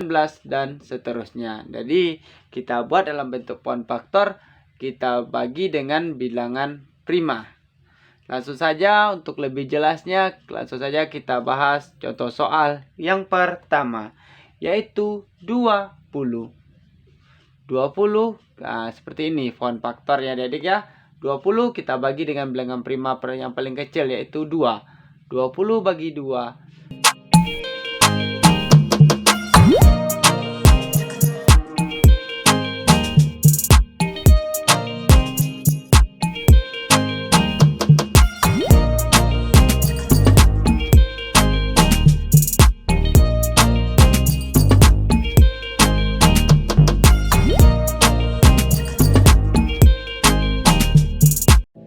dan seterusnya. Jadi kita buat dalam bentuk pohon faktor, kita bagi dengan bilangan prima. Langsung saja untuk lebih jelasnya, langsung saja kita bahas contoh soal yang pertama, yaitu 20. 20, nah, seperti ini pohon faktor ya adik ya. 20 kita bagi dengan bilangan prima yang paling kecil, yaitu 2. 20 bagi 2.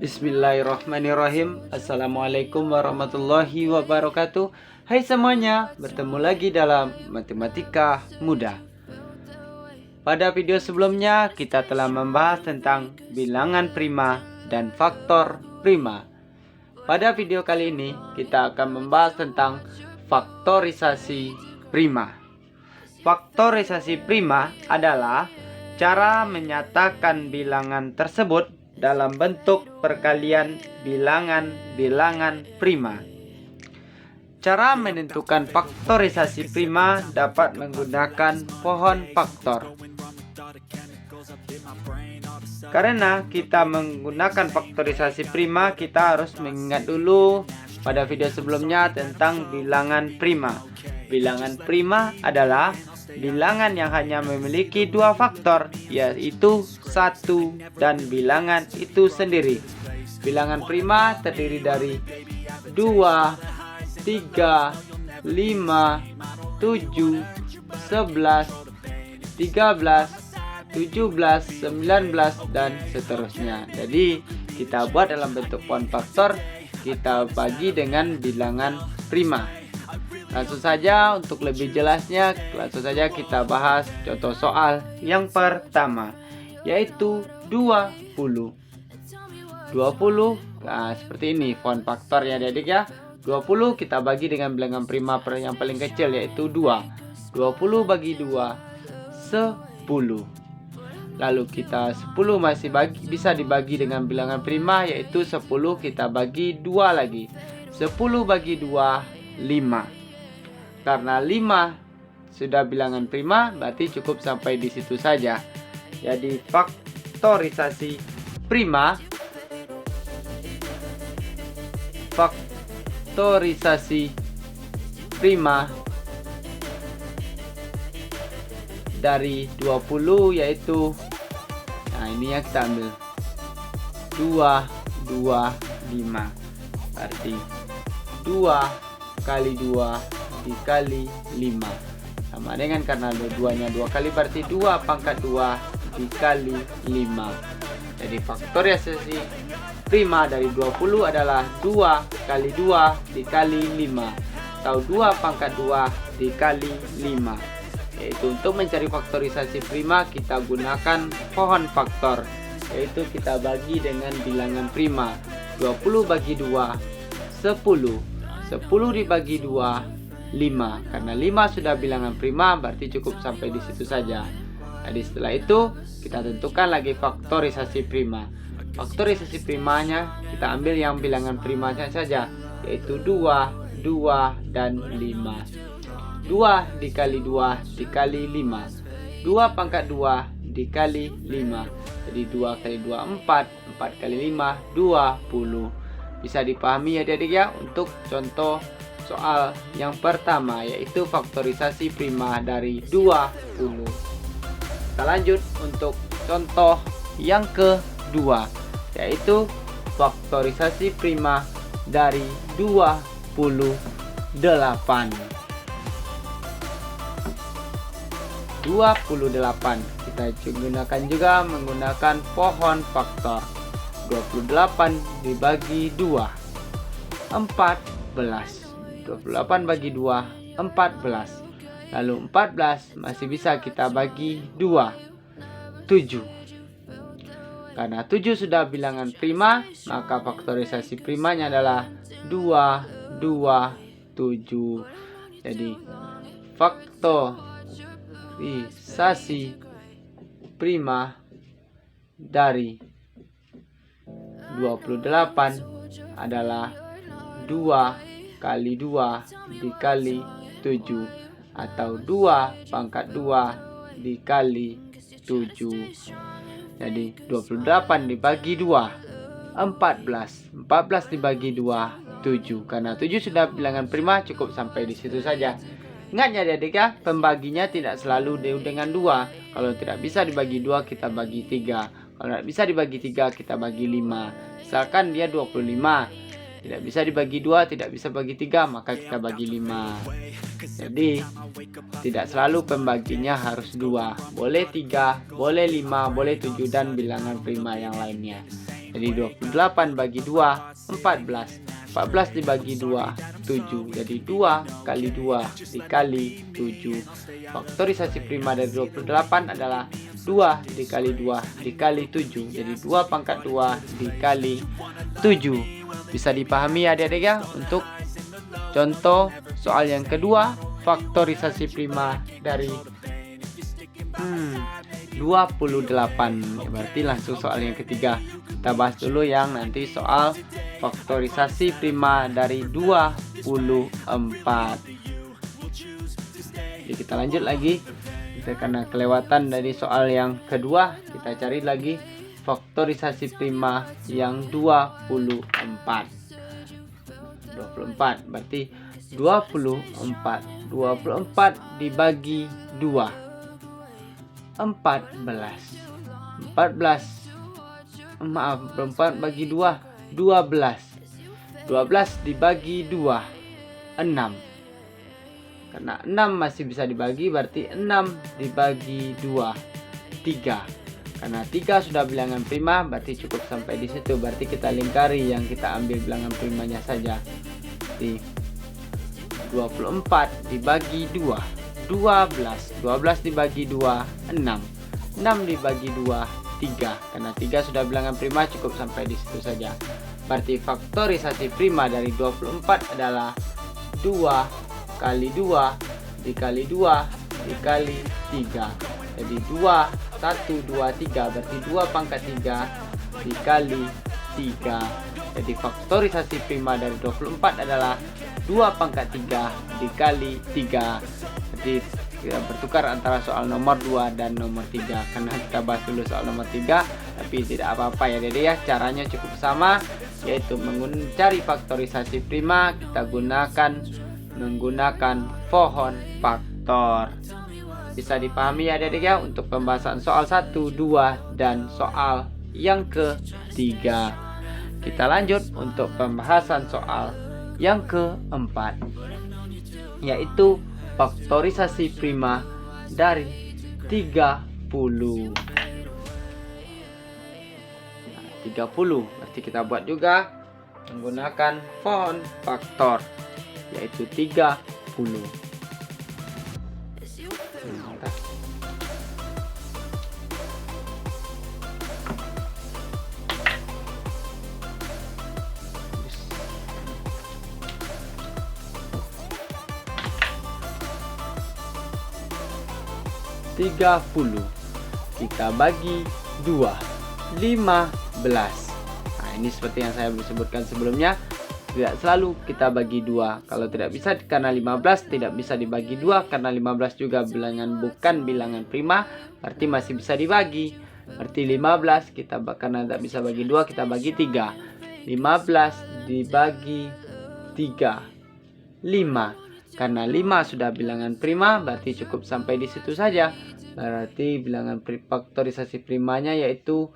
Bismillahirrahmanirrahim. Assalamualaikum warahmatullahi wabarakatuh. Hai semuanya, bertemu lagi dalam Matematika Mudah. Pada video sebelumnya kita telah membahas tentang bilangan prima dan faktor prima. Pada video kali ini kita akan membahas tentang faktorisasi prima. Faktorisasi prima adalah cara menyatakan bilangan tersebut dalam bentuk perkalian bilangan-bilangan prima. Cara menentukan faktorisasi prima dapat menggunakan pohon faktor. Karena kita menggunakan faktorisasi prima, kita harus mengingat dulu pada video sebelumnya tentang bilangan prima. Bilangan prima adalah bilangan yang hanya memiliki dua faktor, yaitu 1 dan bilangan itu sendiri. Bilangan prima terdiri dari 2, 3, 5, 7, 11, 13, 17, 19, dan seterusnya. Jadi kita buat dalam bentuk pohon faktor, kita bagi dengan bilangan prima. Langsung saja untuk lebih jelasnya, langsung saja kita bahas contoh soal yang pertama, yaitu 20. 20, nah seperti ini pohon faktor ya adik ya. 20 kita bagi dengan bilangan prima yang paling kecil, yaitu 2. 20 bagi 2, 10. Lalu kita 10 masih bisa dibagi dengan bilangan prima, yaitu 10 kita bagi 2 lagi. 10 bagi 2, 5. Karena 5 sudah bilangan prima, berarti cukup sampai di situ saja. Jadi faktorisasi prima dari 20 yaitu, nah ini yang kita ambil 2, 2, 5. Berarti 2 kali 2 dikali 5 sama dengan, karena dua-duanya 2 kali, berarti 2 pangkat 2 dikali 5. Jadi faktorisasi prima dari 20 adalah 2 kali 2 dikali 5 atau 2 pangkat 2 dikali 5. Yaitu untuk mencari faktorisasi prima kita gunakan pohon faktor, yaitu kita bagi dengan bilangan prima. 20 bagi 2, 10. 10 dibagi 2, 5. Karena 5 sudah bilangan prima, berarti cukup sampai di situ saja. Jadi setelah itu kita tentukan lagi faktorisasi prima. Faktorisasi primanya kita ambil yang bilangan primanya saja, yaitu 2, 2, dan 5. 2 dikali 2 dikali 5. 2 pangkat 2 dikali 5. Jadi 2 kali 2, 4. 4 kali 5, 20. Bisa dipahami ya adik-adik ya untuk contoh soal yang pertama, yaitu faktorisasi prima dari 20. Kita lanjut untuk contoh yang kedua, yaitu faktorisasi prima dari 28. 28 kita gunakan juga menggunakan pohon faktor. 28 dibagi 2, 14. 28 bagi 2, 14. Lalu 14 masih bisa kita bagi 2, 7. Karena 7 sudah bilangan prima, maka faktorisasi primanya adalah 2, 2, 7. Jadi faktorisasi prima dari 28 adalah 2 kali 2 dikali 7 atau 2 pangkat 2 dikali 7. Jadi 28 dibagi 2 14. 14 dibagi 2 7. Karena 7 sudah bilangan prima, cukup sampai di situ saja. Ingat ya adik-adik ya, pembaginya tidak selalu dengan 2. Kalau tidak bisa dibagi 2, kita bagi 3. Kalau tidak bisa dibagi 3, kita bagi 5. Misalkan dia 25, tidak bisa dibagi 2, tidak bisa bagi 3, maka kita bagi 5. Jadi tidak selalu pembaginya harus 2. Boleh 3, boleh 5, boleh 7, dan bilangan prima yang lainnya. Jadi 28 bagi 2 14. 14 dibagi 2 7. Jadi 2 kali 2 dikali 7. Faktorisasi prima dari 28 adalah 2 dikali 2 dikali 7. Jadi 2 pangkat 2 dikali 7. Bisa dipahami adik-adik ya. Untuk contoh soal yang kedua, faktorisasi prima dari 28. Berarti langsung soal yang ketiga. Kita bahas dulu yang nanti soal faktorisasi prima dari 24. Jadi kita lanjut lagi. Kita karena kelewatan dari soal yang kedua, kita cari lagi faktorisasi prima yang 24. Berarti 24 dibagi 2 24 bagi 2 12 dibagi 2 6. Karena 6 masih bisa dibagi, berarti 6 dibagi 2 3. Karena 3 sudah bilangan prima, berarti cukup sampai di situ. Berarti kita lingkari yang kita ambil bilangan primanya saja. Jadi 24 dibagi 2 12 dibagi 2 6 dibagi 2 3. Karena 3 sudah bilangan prima, cukup sampai di situ saja. Berarti faktorisasi prima dari 24 adalah 2 kali 2 dikali 2 dikali 3. Jadi 2 1 2 3, berarti 2 pangkat 3 dikali 3. Jadi faktorisasi prima dari 24 adalah 2 pangkat 3 dikali 3. Jadi kita bertukar antara soal nomor 2 dan nomor 3. Karena kita bahas dulu soal nomor 3, tapi tidak apa-apa ya Dede ya. Caranya cukup sama, yaitu mencari faktorisasi prima, kita menggunakan pohon faktor. Bisa dipahami ya Dede ya untuk pembahasan soal 1, 2, dan soal yang ketiga. Kita lanjut untuk pembahasan soal yang keempat, yaitu faktorisasi prima dari 30. 30 berarti kita buat juga menggunakan pohon faktor, yaitu 30. 30 kita bagi 2 15. Nah, ini seperti yang saya sebutkan sebelumnya, tidak selalu kita bagi 2. Kalau tidak bisa karena 15 tidak bisa dibagi 2, karena 15 juga bukan bilangan prima, berarti masih bisa dibagi. Berarti 15 kita karena tidak bisa bagi 2, kita bagi 3. 15 dibagi 3 5. Karena 5 sudah bilangan prima, berarti cukup sampai di situ saja. Berarti bilangan faktorisasi primanya yaitu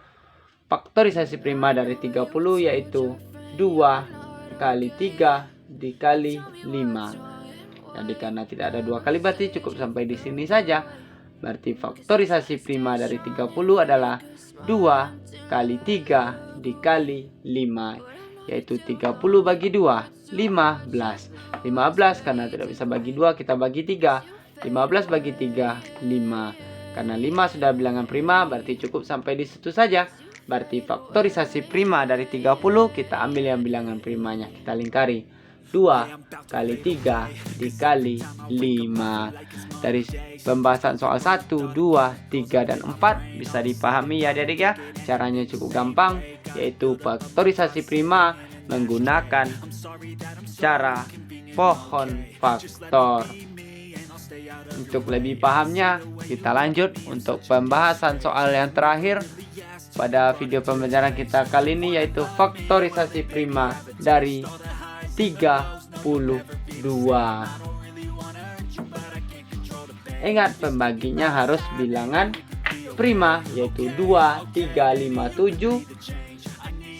faktorisasi prima dari 30 yaitu 2 kali 3 dikali 5. Jadi karena tidak ada 2 kali, berarti cukup sampai di sini saja. Berarti faktorisasi prima dari 30 adalah 2 kali 3 dikali 5, yaitu 30 bagi 2 15. 15 karena tidak bisa bagi 2, kita bagi 3. 15 bagi 3 5. Karena 5 sudah bilangan prima, berarti cukup sampai di situ saja. Berarti faktorisasi prima dari 30 kita ambil yang bilangan primanya, kita lingkari. 2 kali 3 dikali 5. Dari pembahasan soal 1, 2, 3, dan 4 bisa dipahami ya adik-adik ya. Caranya cukup gampang, yaitu faktorisasi prima menggunakan cara pohon faktor. Untuk lebih pahamnya, kita lanjut untuk pembahasan soal yang terakhir pada video pembelajaran kita kali ini, yaitu faktorisasi prima dari 32. Ingat, pembaginya harus bilangan prima, yaitu 2, 3, 5, 7,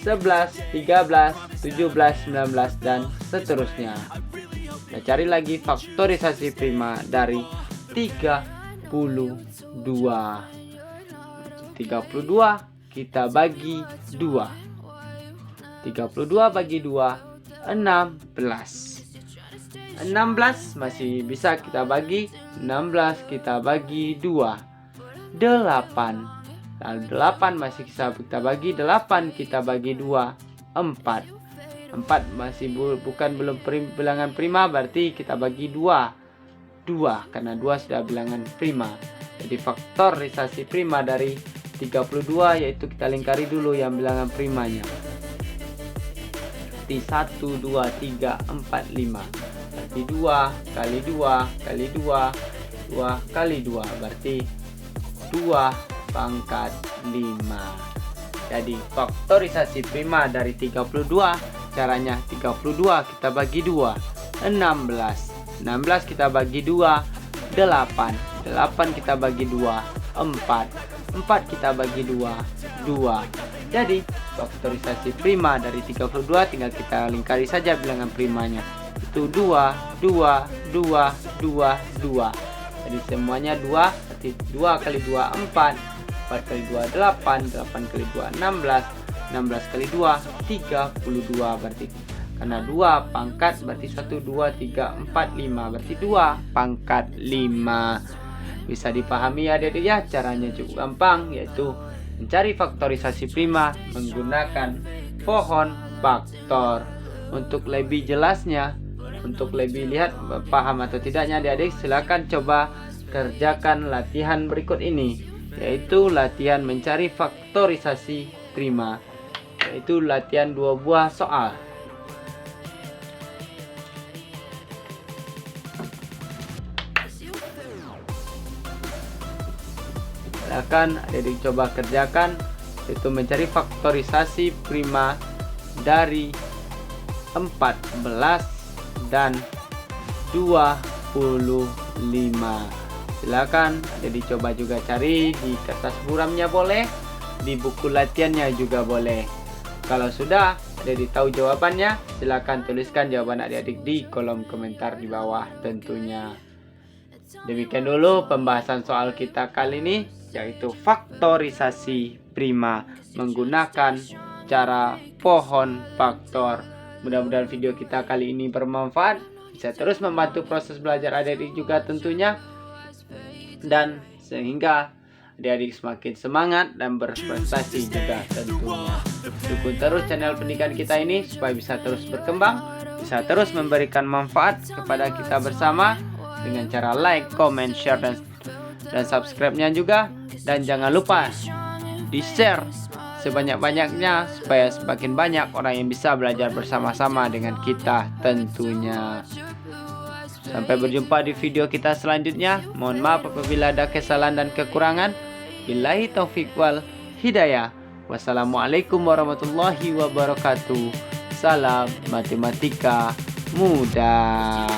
11, 13, 17, 19, dan seterusnya. Kita cari lagi faktorisasi prima dari 32. 32 kita bagi 2. 32 bagi 2, 16. 16 masih bisa kita bagi. 16 kita bagi 2, 8. Lalu 8 masih bisa kita bagi. 8 kita bagi 2, 4. 4 masih belum bilangan prima, berarti kita bagi 2 karena 2 sudah bilangan prima. Jadi faktorisasi prima dari 32, yaitu kita lingkari dulu yang bilangan primanya. Berarti 1, 2, 3, 4, 5. Berarti 2 kali 2 kali 2, 2 kali 2, berarti 2 pangkat 5. Jadi faktorisasi prima dari 32, caranya 32 kita bagi 2, 16. 16 kita bagi 2, 8. 8 kita bagi 2, 4. 4 kita bagi 2, 2. Jadi faktorisasi prima dari 32 tinggal kita lingkari saja bilangan primanya. Itu 2, 2, 2, 2, 2. Jadi semuanya 2, berarti 2 kali 2, 4. 4 kali 2, 8. 8 kali 2, 16. 16 kali 2, 32, berarti karena 2 pangkat berarti 1, 2, 3, 4, 5, berarti 2 pangkat 5. Bisa dipahami ya adik-adik ya, caranya cukup gampang, yaitu mencari faktorisasi prima menggunakan pohon faktor. Untuk lebih jelasnya, untuk lebih lihat paham atau tidaknya adik-adik, silakan coba kerjakan latihan berikut ini, yaitu latihan mencari faktorisasi prima, yaitu latihan 2 buah soal. Silakan adik-adik coba kerjakan, yaitu mencari faktorisasi prima dari 14 dan 25. Silakan adik-adik coba juga cari di kertas buramnya boleh, di buku latihannya juga boleh. Kalau sudah adik-adik tahu jawabannya, silakan tuliskan jawaban adik-adik di kolom komentar di bawah tentunya. Demikian dulu pembahasan soal kita kali ini, yaitu faktorisasi prima menggunakan cara pohon faktor. Mudah-mudahan video kita kali ini bermanfaat, bisa terus membantu proses belajar adik-adik juga tentunya, dan sehingga adik-adik semakin semangat dan berprestasi juga tentunya. Dukung terus channel pendidikan kita ini supaya bisa terus berkembang, bisa terus memberikan manfaat kepada kita bersama dengan cara like, comment, share, dan subscribe-nya juga. Dan jangan lupa di-share sebanyak-banyaknya supaya semakin banyak orang yang bisa belajar bersama-sama dengan kita tentunya. Sampai berjumpa di video kita selanjutnya. Mohon maaf apabila ada kesalahan dan kekurangan. Billahi taufiq wal hidayah. Wassalamualaikum warahmatullahi wabarakatuh. Salam matematika mudah.